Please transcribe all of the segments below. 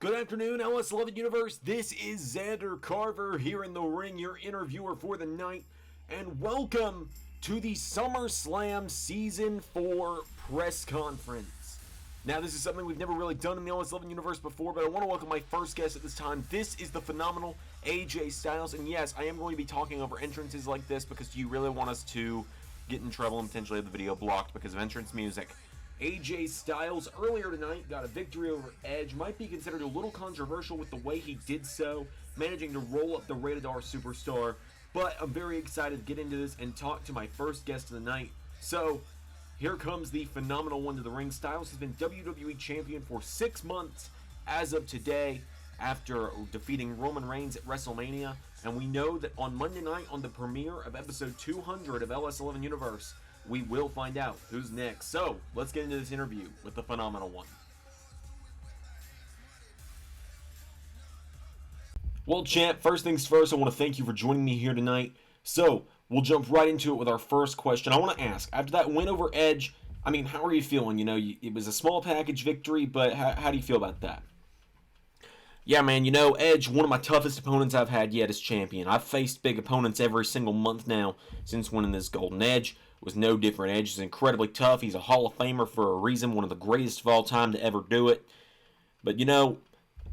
Good afternoon, LS11 Universe. This is Zander Carver here in the ring, your interviewer for the night. And welcome to the SummerSlam Season 4 press conference. Now, this is something we've never really done in the LS11 Universe before, but I want to welcome my first guest at this time. This is the phenomenal AJ Styles. And yes, I am going to be talking over entrances like this because you really want us to get in trouble and potentially have the video blocked because of entrance music. AJ Styles earlier tonight got a victory over Edge. Might be considered a little controversial with the way he did so, managing to roll up the Rated R superstar. But I'm very excited to get into this and talk to my first guest of the night. So, here comes the phenomenal one to the ring. Styles has been WWE Champion for 6 months as of today after defeating Roman Reigns at WrestleMania. And we know that on Monday night, on the premiere of episode 200 of LS11 Universe, we will find out who's next. So, let's get into this interview with the phenomenal one. Well, champ, first things first, I want to thank you for joining me here tonight. So, we'll jump right into it with our first question. I want to ask, after that win over Edge, I mean, how are you feeling? You know, it was a small package victory, but how do you feel about that? Yeah, man, you know, Edge, one of my toughest opponents I've had yet as champion. I've faced big opponents every single month now since winning this Golden Edge. Was no different. Edge is incredibly tough. He's a Hall of Famer for a reason, one of the greatest of all time to ever do it. But, you know,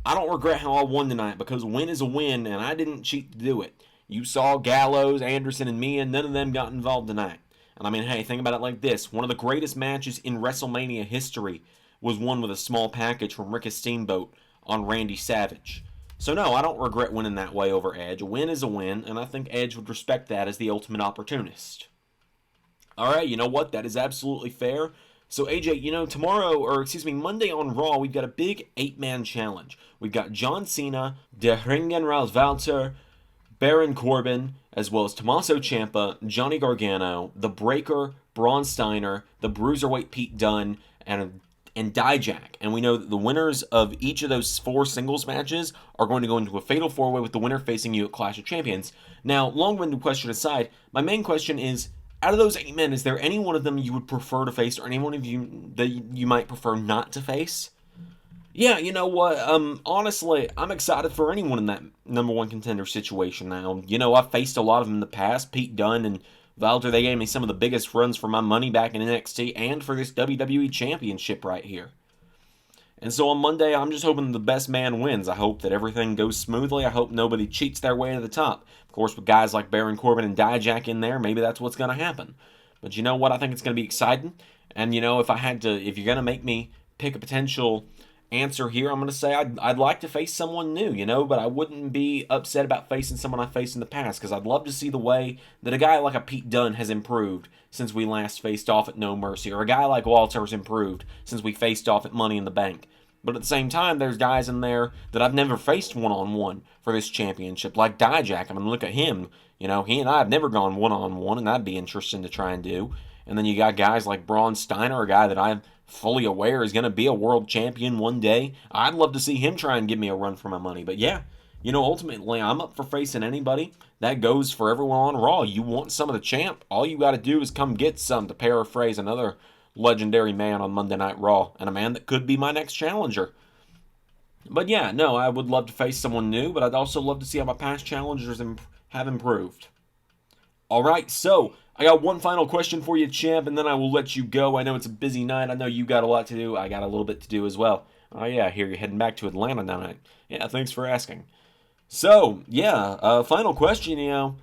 I don't regret how I won tonight because a win is a win, and I didn't cheat to do it. You saw Gallows, Anderson, and me, and none of them got involved tonight. And I mean, hey, think about it like this. One of the greatest matches in WrestleMania history was won with a small package from Rick Steamboat on Randy Savage. So no, I don't regret winning that way over Edge. A win is a win, and I think Edge would respect that as the ultimate opportunist. Alright, you know what? That is absolutely fair. So, AJ, you know, Monday on Raw, we've got a big 8-man challenge. We've got John Cena, Der Ringenrals Walter, Baron Corbin, as well as Tommaso Ciampa, Johnny Gargano, The Breaker, Braun Steiner, the Bruiserweight Pete Dunne, and Dijak. And we know that the winners of each of those 4 singles matches are going to go into a fatal 4-way with the winner facing you at Clash of Champions. Now, long-winded question aside, my main question is, out of those 8 men, is there any one of them you would prefer to face, or any one of you that you might prefer not to face? Yeah, you know what, honestly, I'm excited for anyone in that number 1 contender situation now. You know, I've faced a lot of them in the past. Pete Dunne and Walter, they gave me some of the biggest runs for my money back in NXT and for this WWE Championship right here. And so on Monday, I'm just hoping the best man wins. I hope that everything goes smoothly. I hope nobody cheats their way to the top. Of course, with guys like Baron Corbin and Dijak in there, maybe that's what's going to happen. But you know what? I think it's going to be exciting. And, you know, if you're going to make me pick a potential answer here, I'm going to say I'd like to face someone new, you know, but I wouldn't be upset about facing someone I faced in the past because I'd love to see the way that a guy like a Pete Dunne has improved since we last faced off at No Mercy, or a guy like Walter has improved since we faced off at Money in the Bank. But at the same time, there's guys in there that I've never faced one-on-one for this championship, like Dijak. I mean, look at him. You know, he and I have never gone one-on-one, and that'd be interesting to try and do. And then you got guys like Braun Steiner, a guy that I'm fully aware is going to be a world champion one day. I'd love to see him try and give me a run for my money. But yeah, you know, ultimately, I'm up for facing anybody. That goes for everyone on Raw. You want some of the champ, all you got to do is come get some, to paraphrase another legendary man on Monday Night Raw, and a man that could be my next challenger. But yeah, no, I would love to face someone new, but I'd also love to see how my past challengers have improved. Alright, so, I got one final question for you, champ, and then I will let you go. I know it's a busy night, I know you got a lot to do, I got a little bit to do as well. Oh yeah, I hear you're heading back to Atlanta tonight. Yeah, thanks for asking. So, yeah, final question, you know,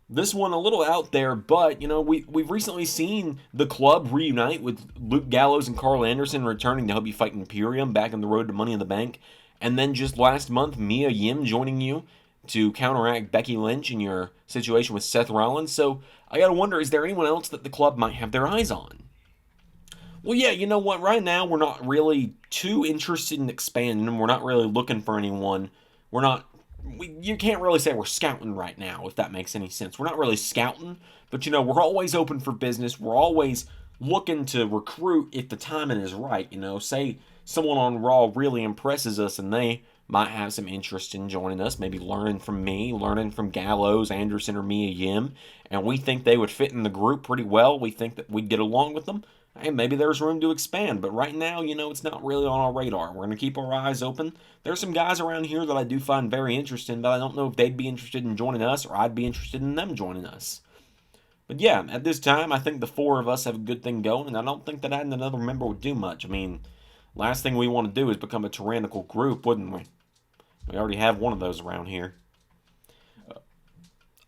this one a little out there, but, you know, we've recently seen the club reunite with Luke Gallows and Carl Anderson returning to help you fight Imperium back on the road to Money in the Bank. And then just last month, Mia Yim joining you to counteract Becky Lynch in your situation with Seth Rollins. So I gotta wonder, is there anyone else that the club might have their eyes on? Well, yeah, you know what? Right now, we're not really too interested in expanding. We're not really looking for anyone. You can't really say we're scouting right now, if that makes any sense. We're not really scouting, but, you know, we're always open for business. We're always looking to recruit if the timing is right, you know. Say someone on Raw really impresses us and they might have some interest in joining us, maybe learning from me, learning from Gallows, Anderson, or Mia Yim, and we think they would fit in the group pretty well. We think that we'd get along with them. hey, maybe there's room to expand. But right now, it's not really on our radar. We're going to keep our eyes open. There's some guys around here that I do find very interesting, but I don't know if they'd be interested in joining us or I'd be interested in them joining us. But yeah, at this time, I think the four of us have a good thing going, and I don't think that adding another member would do much. I mean, last thing we want to do is become a tyrannical group, wouldn't we? We already have one of those around here.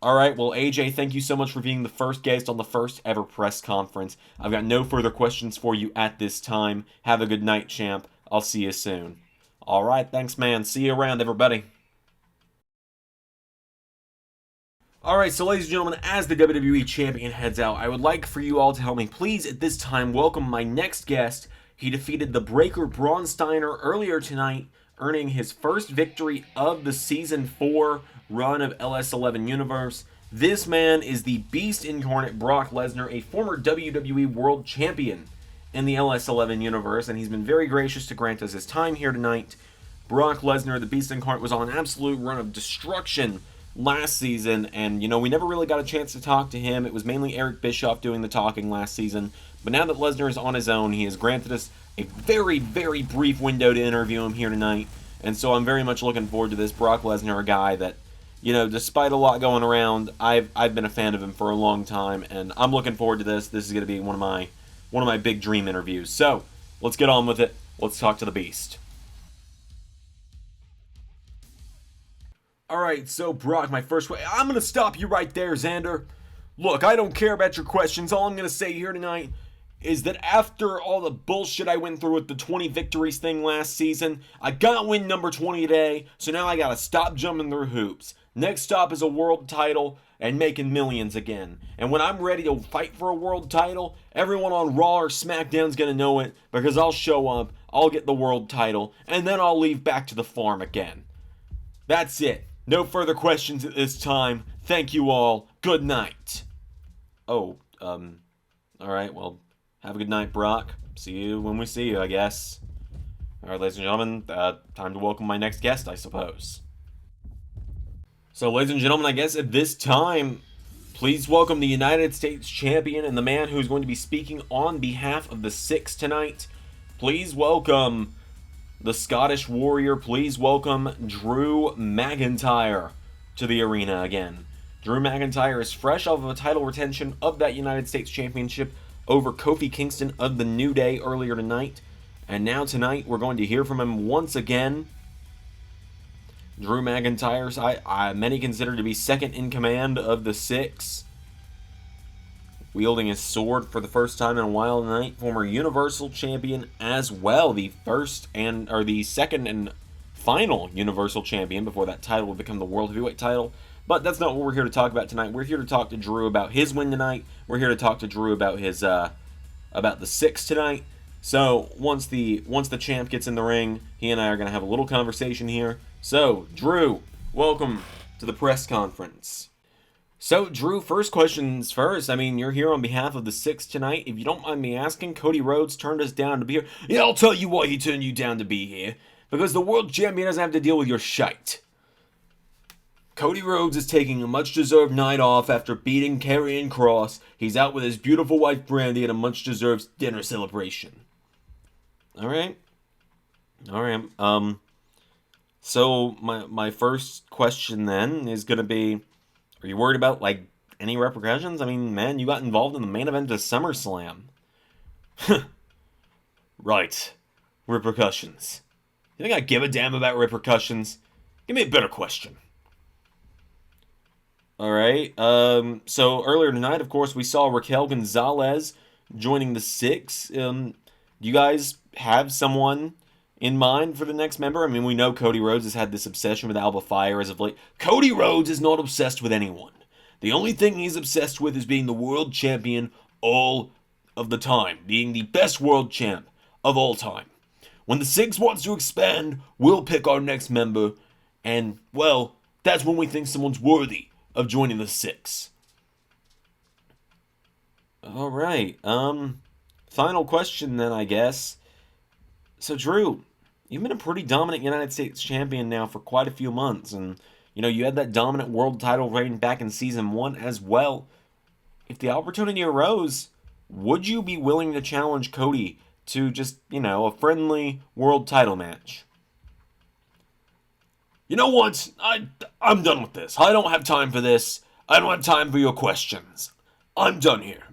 Alright, well, AJ, thank you so much for being the first guest on the first ever press conference. I've got no further questions for you at this time. Have a good night, champ. I'll see you soon. Alright, thanks, man. See you around, everybody. Alright, so ladies and gentlemen, as the WWE Champion heads out, I would like for you all to help me please at this time welcome my next guest. He defeated the Breaker Braun Steiner earlier tonight, earning his first victory of the Season 4 run of LS11 Universe. This man is the Beast Incarnate Brock Lesnar, a former WWE World Champion in the LS11 Universe, and he's been very gracious to grant us his time here tonight. Brock Lesnar, the Beast Incarnate, was on an absolute run of destruction last season, and we never really got a chance to talk to him. It was mainly Eric Bischoff doing the talking last season, but now that Lesnar is on his own, he has granted us a very, very brief window to interview him here tonight, and so I'm very much looking forward to this. Brock Lesnar, a guy that, despite a lot going around, I've been a fan of him for a long time, and I'm looking forward to this. This is going to be one of my big dream interviews. So, let's get on with it. Let's talk to the Beast. Alright, so Brock, my first question. I'm going to stop you right there, Zander. Look, I don't care about your questions. All I'm going to say here tonight is that after all the bullshit I went through with the 20 victories thing last season, I got win number 20 today, so now I gotta stop jumping through hoops. Next stop is a world title and making millions again. And when I'm ready to fight for a world title, everyone on Raw or SmackDown's gonna know it, because I'll show up, I'll get the world title, and then I'll leave back to the farm again. That's it. No further questions at this time. Thank you all. Good night. Alright, well, have a good night, Brock. See you when we see you, I guess. Alright, ladies and gentlemen, time to welcome my next guest, I suppose. So, ladies and gentlemen, I guess at this time, please welcome the United States Champion and the man who's going to be speaking on behalf of the Six tonight. Please welcome the Scottish Warrior. Please welcome Drew McIntyre to the arena again. Drew McIntyre is fresh off of a title retention of that United States Championship over Kofi Kingston of the New Day earlier tonight. And now tonight, we're going to hear from him once again. Drew McIntyre, many consider to be second in command of the Six. Wielding his sword for the first time in a while tonight. Former Universal Champion as well. The second and final Universal Champion before that title would become the World Heavyweight title. But that's not what we're here to talk about tonight. We're here to talk to Drew about his win tonight. We're here to talk to Drew about his about the Six tonight. So once the champ gets in the ring, he and I are gonna have a little conversation here. So Drew, welcome to the press conference. So Drew, first questions first. I mean, you're here on behalf of the Six tonight. If you don't mind me asking, Cody Rhodes turned us down to be here. Yeah, I'll tell you why he turned you down to be here. Because the world champion doesn't have to deal with your shite. Cody Rhodes is taking a much-deserved night off after beating Karrion Kross. He's out with his beautiful wife Brandy at a much-deserved dinner celebration. Alright. So my first question then is going to be, are you worried about, any repercussions? I mean, man, you got involved in the main event of SummerSlam. Right. Repercussions. You think I give a damn about repercussions? Give me a better question. Alright, so earlier tonight, of course, we saw Raquel Gonzalez joining the Six. Do you guys have someone in mind for the next member? I mean, we know Cody Rhodes has had this obsession with Alba Fire as of late. Cody Rhodes is not obsessed with anyone. The only thing he's obsessed with is being the world champion all of the time. Being the best world champ of all time. When the Six wants to expand, we'll pick our next member. And, well, that's when we think someone's worthy of joining the Six. Alright, final question then, I guess. So, Drew, you've been a pretty dominant United States champion now for quite a few months, and, you had that dominant world title reign back in Season 1 as well. If the opportunity arose, would you be willing to challenge Cody to just, a friendly world title match? You know what? I'm done with this. I don't have time for this. I don't have time for your questions. I'm done here.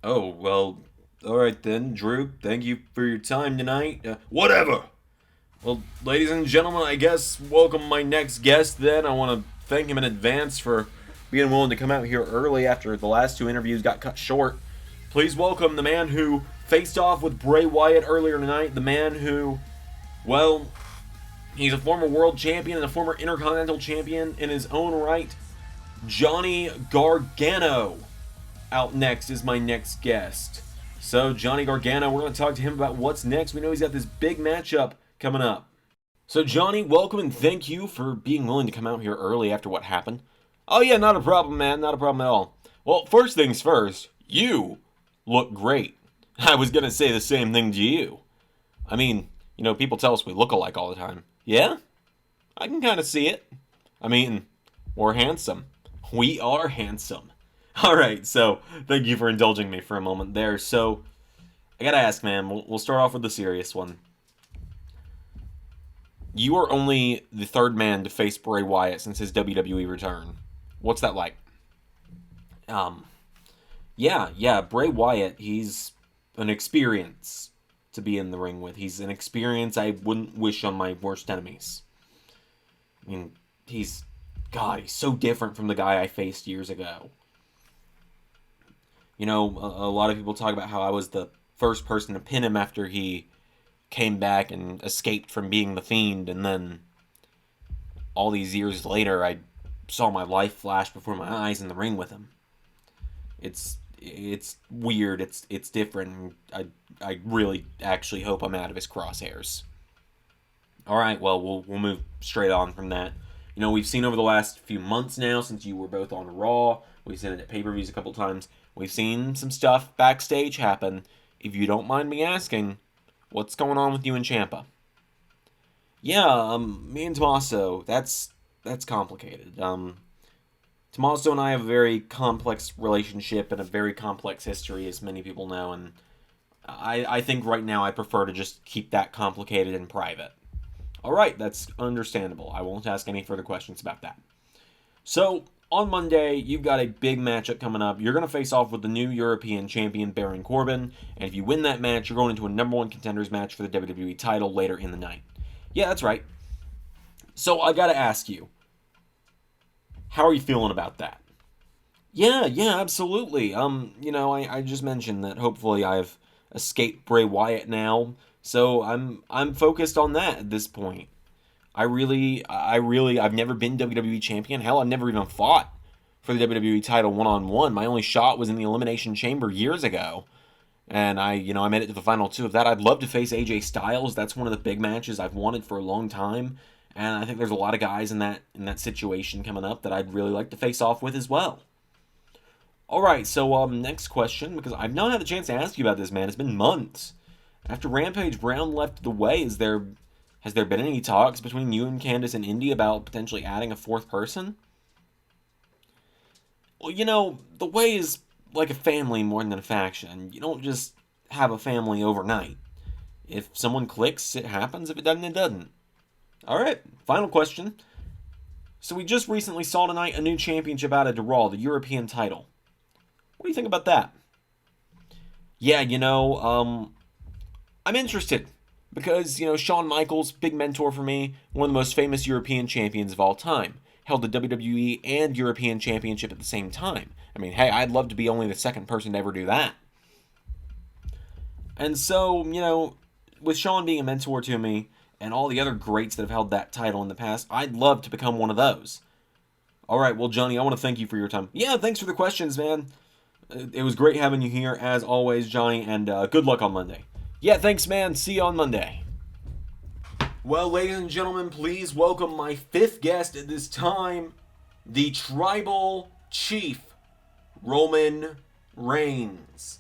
Oh, well, alright then, Drew. Thank you for your time tonight. Whatever! Well, ladies and gentlemen, I guess welcome my next guest then. I want to thank him in advance for being willing to come out here early after the last two interviews got cut short. Please welcome the man who faced off with Bray Wyatt earlier tonight. The man who, well, he's a former world champion and a former intercontinental champion in his own right. Johnny Gargano. Out next is my next guest. So, Johnny Gargano, we're going to talk to him about what's next. We know he's got this big matchup coming up. So, Johnny, welcome and thank you for being willing to come out here early after what happened. Oh, yeah, not a problem, man. Not a problem at all. Well, first things first, you look great. I was going to say the same thing to you. I mean, people tell us we look alike all the time. Yeah? I can kind of see it. I mean, we're handsome. We are handsome. Alright, so thank you for indulging me for a moment there. So, I gotta ask, man, we'll start off with the serious one. You are only the third man to face Bray Wyatt since his WWE return. What's that like? Yeah, Bray Wyatt, he's an experience to be in the ring with. He's an experience I wouldn't wish on my worst enemies. I mean, he's so different from the guy I faced years ago. A lot of people talk about how I was the first person to pin him after he came back and escaped from being the Fiend, and then all these years later, I saw my life flash before my eyes in the ring with him. It's weird. It's different. I really actually hope I'm out of his crosshairs. All right, well, we'll move straight on from that. We've seen over the last few months now, since you were both on Raw, we've seen it at pay-per-views a couple times, we've seen some stuff backstage happen. If you don't mind me asking, what's going on with you and Ciampa? Yeah, me and Tommaso, that's complicated. Tommaso and I have a very complex relationship and a very complex history, as many people know, and I think right now I prefer to just keep that complicated and private. Alright, that's understandable. I won't ask any further questions about that. So, on Monday, you've got a big matchup coming up. You're going to face off with the new European champion, Baron Corbin, and if you win that match, you're going into a number one contenders match for the WWE title later in the night. Yeah, that's right. So, I got to ask you, how are you feeling about that? Yeah, absolutely. I just mentioned that hopefully I've escaped Bray Wyatt now. So I'm focused on that at this point. I've never been WWE champion. Hell, I've never even fought for the WWE title one-on-one. My only shot was in the Elimination Chamber years ago. And I made it to the final two of that. I'd love to face AJ Styles. That's one of the big matches I've wanted for a long time. And I think there's a lot of guys in that situation coming up that I'd really like to face off with as well. Alright, so next question, because I've not had the chance to ask you about this, man. It's been months. After Rampage Brown left the way, has there been any talks between you and Candice and Indy about potentially adding a fourth person? Well, the way is like a family more than a faction. You don't just have a family overnight. If someone clicks, it happens. If it doesn't, it doesn't. Alright, final question. So we just recently saw tonight a new championship added to Raw, the European title. What do you think about that? Yeah, I'm interested. Because, Shawn Michaels, big mentor for me, one of the most famous European champions of all time. Held the WWE and European Championship at the same time. I mean, hey, I'd love to be only the second person to ever do that. And so, with Shawn being a mentor to me, and all the other greats that have held that title in the past, I'd love to become one of those. Alright, well, Johnny, I want to thank you for your time. Yeah, thanks for the questions, man. It was great having you here, as always, Johnny, and good luck on Monday. Yeah, thanks, man. See you on Monday. Well, ladies and gentlemen, please welcome my fifth guest at this time, the Tribal Chief, Roman Reigns.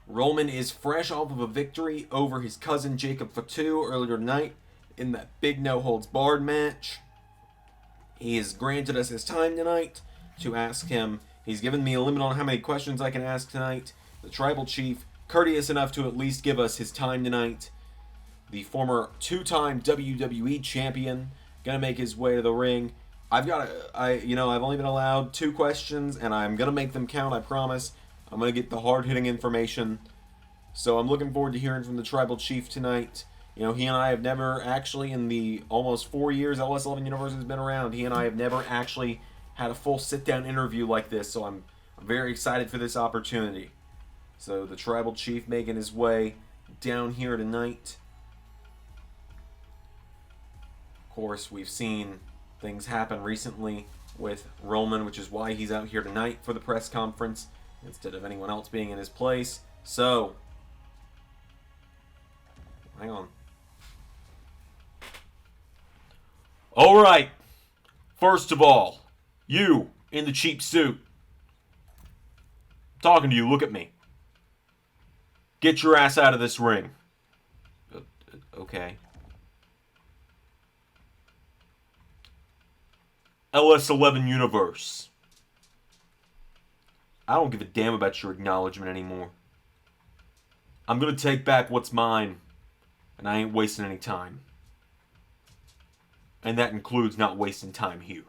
Roman is fresh off of a victory over his cousin Jacob Fatu earlier tonight in that big no-holds-barred match. He has granted us his time tonight to ask him He's given me a limit on how many questions I can ask tonight. The Tribal Chief, courteous enough to at least give us his time tonight. The former two-time WWE champion, gonna make his way to the ring. I've only been allowed 2 questions, and I'm gonna make them count, I promise. I'm gonna get the hard-hitting information. So I'm looking forward to hearing from the Tribal Chief tonight. He and I have never actually, in the almost 4 years LS11 Universe has been around, he and I have never actually had a full sit-down interview like this, so I'm very excited for this opportunity. So the Tribal Chief making his way down here tonight. Of course, we've seen things happen recently with Roman, which is why he's out here tonight for the press conference instead of anyone else being in his place. So, hang on. All right. First of all, you in the cheap suit. I'm talking to you. Look at me. Get your ass out of this ring. Okay. LS11 Universe. I don't give a damn about your acknowledgement anymore. I'm gonna take back what's mine, and I ain't wasting any time. And that includes not wasting time here.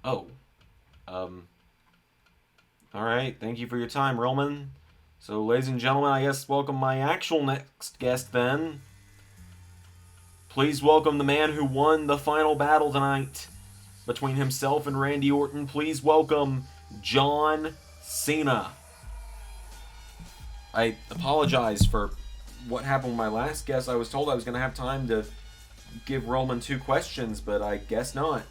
Oh. Alright, thank you for your time, Roman. So, ladies and gentlemen, I guess welcome my actual next guest then. Please welcome the man who won the final battle tonight between himself and Randy Orton. Please welcome John Cena. I apologize for what happened with my last guest. I was told I was going to have time to give Roman 2 questions, but I guess not.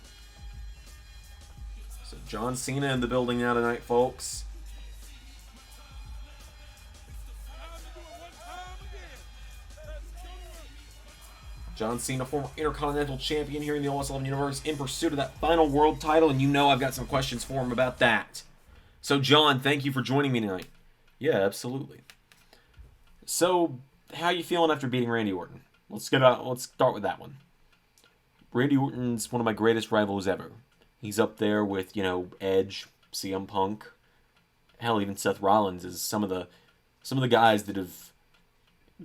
So John Cena in the building now tonight, folks. John Cena, former Intercontinental Champion here in the LS11 Universe, in pursuit of that final world title, and I've got some questions for him about that. So, John, thank you for joining me tonight. Yeah, absolutely. So, how are you feeling after beating Randy Orton? Let's start with that one. Randy Orton's one of my greatest rivals ever. He's up there with, Edge, CM Punk, hell, even Seth Rollins is some of the guys that have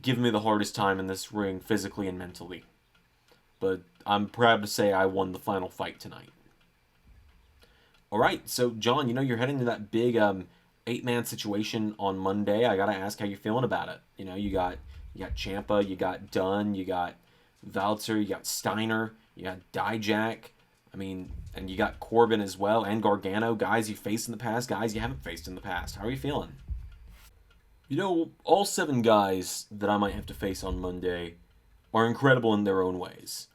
given me the hardest time in this ring, physically and mentally. But I'm proud to say I won the final fight tonight. Alright, so John, you're heading to that big 8-man situation on Monday. I gotta ask how you're feeling about it. You got Ciampa, you got Dunn, you got Valter, you got Steiner, you got Dijak, and you got Corbin as well, and Gargano, guys you faced in the past, guys you haven't faced in the past. How are you feeling? All 7 guys that I might have to face on Monday are incredible in their own ways.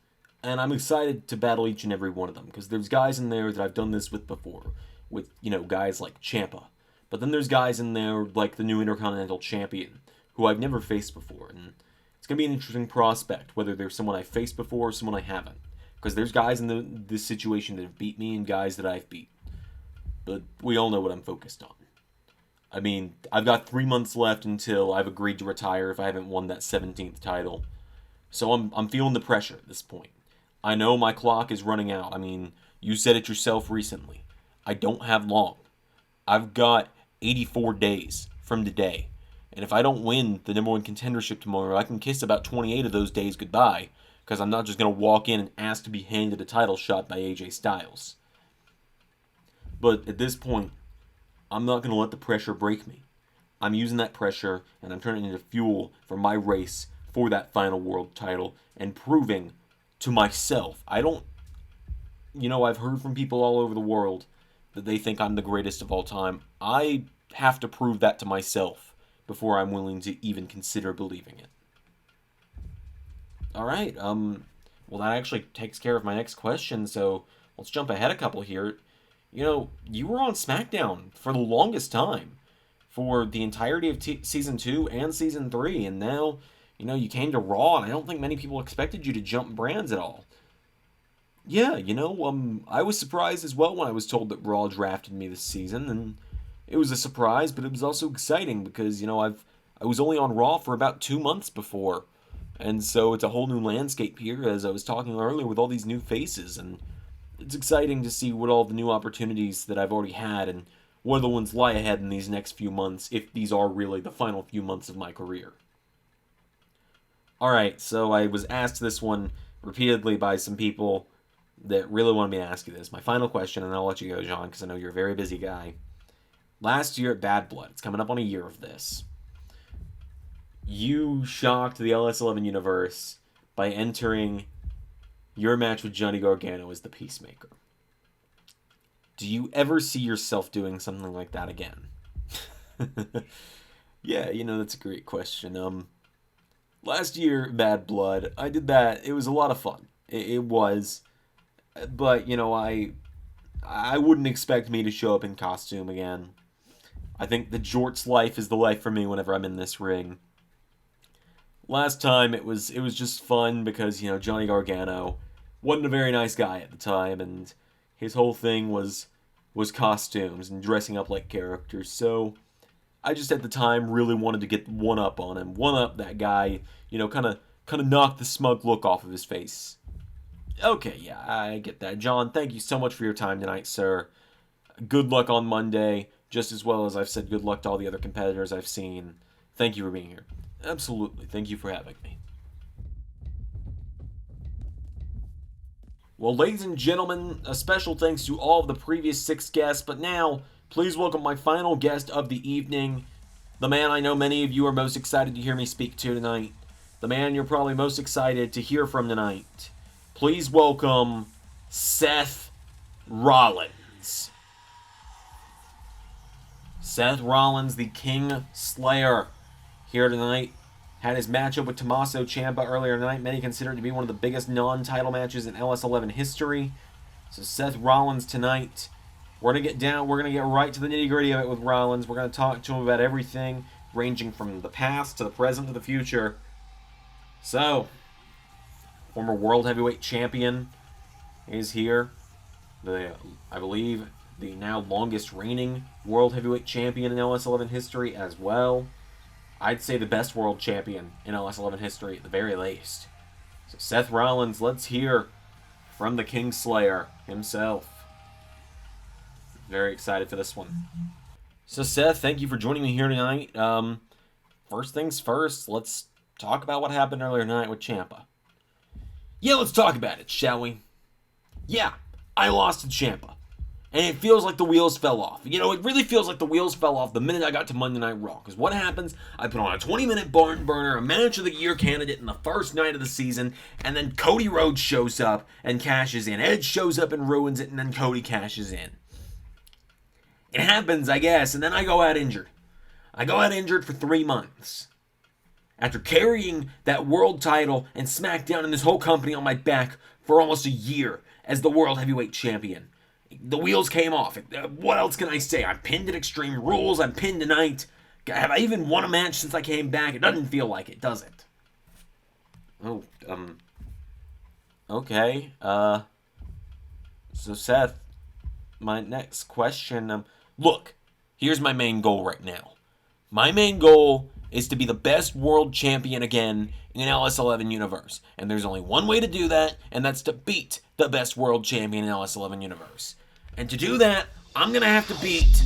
And I'm excited to battle each and every one of them, because there's guys in there that I've done this with before, with, guys like Ciampa. But then there's guys in there like the new Intercontinental Champion, who I've never faced before, and it's going to be an interesting prospect, whether there's someone I've faced before or someone I haven't. Because there's guys in this situation that have beat me and guys that I've beat. But we all know what I'm focused on. I've got 3 months left until I've agreed to retire if I haven't won that 17th title. So I'm feeling the pressure at this point. I know my clock is running out. You said it yourself recently. I don't have long. I've got 84 days from today. And if I don't win the number 1 contendership tomorrow, I can kiss about 28 of those days goodbye. Because I'm not just going to walk in and ask to be handed a title shot by AJ Styles. But at this point, I'm not going to let the pressure break me. I'm using that pressure, and I'm turning it into fuel for my race for that final world title, and proving to myself. I've heard from people all over the world that they think I'm the greatest of all time. I have to prove that to myself before I'm willing to even consider believing it. Alright, well that actually takes care of my next question, so let's jump ahead a couple here. You were on SmackDown for the longest time, for the entirety of Season 2 and Season 3, and now, you came to Raw, and I don't think many people expected you to jump brands at all. Yeah, I was surprised as well when I was told that Raw drafted me this season, and it was a surprise, but it was also exciting, because, I was only on Raw for about 2 months before, and so it's a whole new landscape here, as I was talking earlier, with all these new faces, and it's exciting to see what all the new opportunities that I've already had and what other ones lie ahead in these next few months, if these are really the final few months of my career. Alright, so I was asked this one repeatedly by some people that really wanted me to ask you this. My final question, and I'll let you go, John, because I know you're a very busy guy. Last year at Bad Blood, it's coming up on a year of this, you shocked the LS11 Universe by entering your match with Johnny Gargano as the Peacemaker. Do you ever see yourself doing something like that again? Yeah, that's a great question. Last year, Bad Blood, I did that. It was a lot of fun. It was. But, I wouldn't expect me to show up in costume again. I think the jorts life is the life for me whenever I'm in this ring. Last time, it was just fun because, Johnny Gargano wasn't a very nice guy at the time, and his whole thing was costumes and dressing up like characters. So I just at the time really wanted to get one up on him, one up that guy, kind of knock the smug look off of his face. Okay, yeah, I get that. John, thank you so much for your time tonight, sir. Good luck on Monday, just as well as I've said good luck to all the other competitors I've seen. Thank you for being here. Absolutely. Thank you for having me. Well, ladies and gentlemen, a special thanks to all of the previous 6 guests, but now, please welcome my final guest of the evening, the man I know many of you are most excited to hear me speak to tonight, the man you're probably most excited to hear from tonight. Please welcome Seth Rollins. Seth Rollins, the King Slayer, here tonight. Had his matchup with Tommaso Ciampa earlier tonight. Many consider it to be one of the biggest non-title matches in LS11 history. So Seth Rollins tonight. We're going to get down. We're going to get right to the nitty-gritty of it with Rollins. We're going to talk to him about everything, ranging from the past to the present to the future. So, former World Heavyweight Champion is here. I believe the now longest reigning World Heavyweight Champion in LS11 history as well. I'd say the best world champion in LS11 history at the very least. So Seth Rollins, let's hear from the King Slayer himself. Very excited for this one. So Seth, thank you for joining me here tonight. First things first, let's talk about what happened earlier tonight with Ciampa. Yeah, let's talk about it, shall we? Yeah, I lost to Ciampa. And it feels like the wheels fell off. It really feels like the wheels fell off the minute I got to Monday Night Raw. Because what happens? I put on a 20-minute barn burner, a Match of the Year candidate in the first night of the season, and then Cody Rhodes shows up and cashes in. Edge shows up and ruins it, and then Cody cashes in. It happens, I guess, and then I go out injured. I go out injured for 3 months. After carrying that world title and SmackDown and this whole company on my back for almost a year as the World Heavyweight Champion. The wheels came off. What else can I say? I'm pinned at Extreme Rules. I'm pinned tonight. Have I even won a match since I came back? It doesn't feel like it, does it? Oh, okay. So Seth, my next question, look, here's my main goal right now. My main goal is to be the best world champion again in LS11 Universe. And there's only one way to do that, and that's to beat the best world champion in LS11 Universe. And to do that, I'm going to have to beat...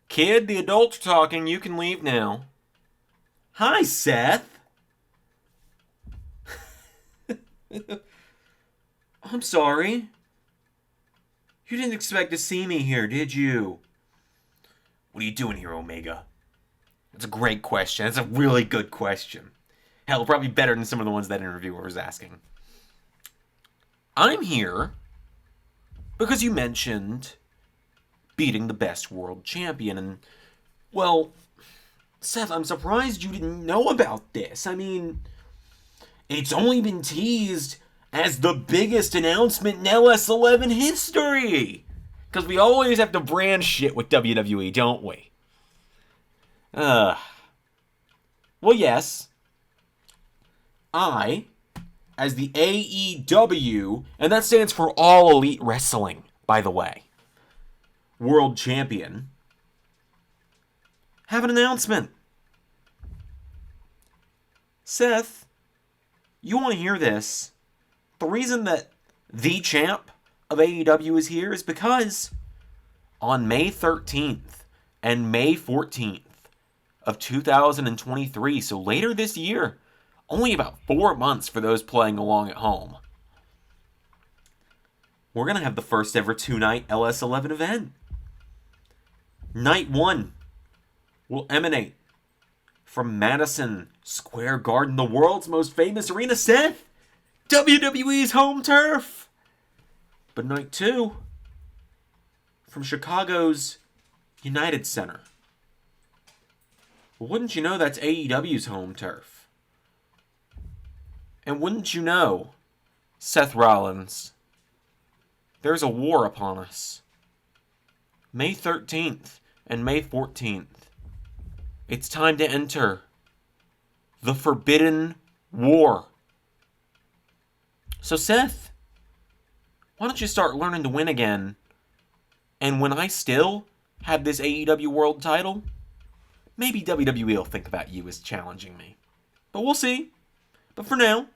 Kid, the adults are talking. You can leave now. Hi, Seth. I'm sorry. You didn't expect to see me here, did you? What are you doing here, Omega? That's a great question. That's a really good question. Hell, probably better than some of the ones that interviewer was asking. I'm here because you mentioned beating the best world champion, and, well, Seth, I'm surprised you didn't know about this. I mean, it's only been teased as the biggest announcement in LS11 history. Because we always have to brand shit with WWE, don't we? Well, yes. I, as the AEW, and that stands for All Elite Wrestling, by the way, World Champion, have an announcement. Seth, you want to hear this? The reason that the champ of AEW is here is because on May 13th and May 14th of 2023, so later this year, only about 4 months for those playing along at home, we're going to have the first ever 2-night LS11 event. Night 1 will emanate from Madison Square Garden, the world's most famous arena, Seth, WWE's home turf. But night 2 from Chicago's United Center. Well, wouldn't you know that's AEW's home turf? And wouldn't you know, Seth Rollins, there's a war upon us. May 13th and May 14th. It's time to enter the Forbidden War. So Seth, why don't you start learning to win again? And when I still have this AEW World title, maybe WWE will think about you as challenging me. But we'll see. But for now,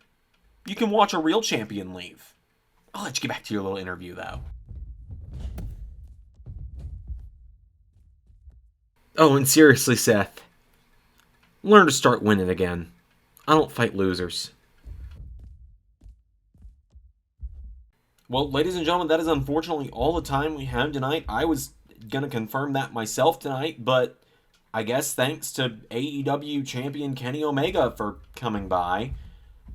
you can watch a real champion leave. I'll let you get back to your little interview, though. Oh, and seriously, Seth, learn to start winning again. I don't fight losers. Well, ladies and gentlemen, that is unfortunately all the time we have tonight. I was going to confirm that myself tonight, but I guess thanks to AEW champion Kenny Omega for coming by.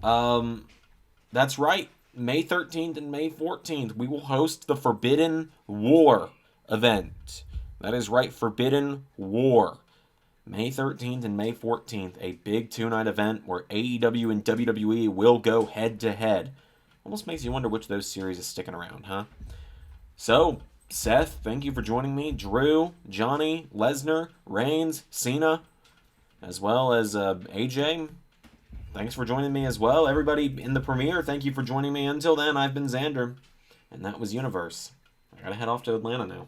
That's right. May 13th and May 14th, we will host the Forbidden War event. That is right, Forbidden War. May 13th and May 14th, a big 2-night event where AEW and WWE will go head-to-head. Almost makes you wonder which of those series is sticking around, huh? So, Seth, thank you for joining me. Drew, Johnny, Lesnar, Reigns, Cena, as well as AJ. Thanks for joining me as well. Everybody in the premiere, thank you for joining me. Until then, I've been Zander, and that was Universe. I gotta head off to Atlanta now.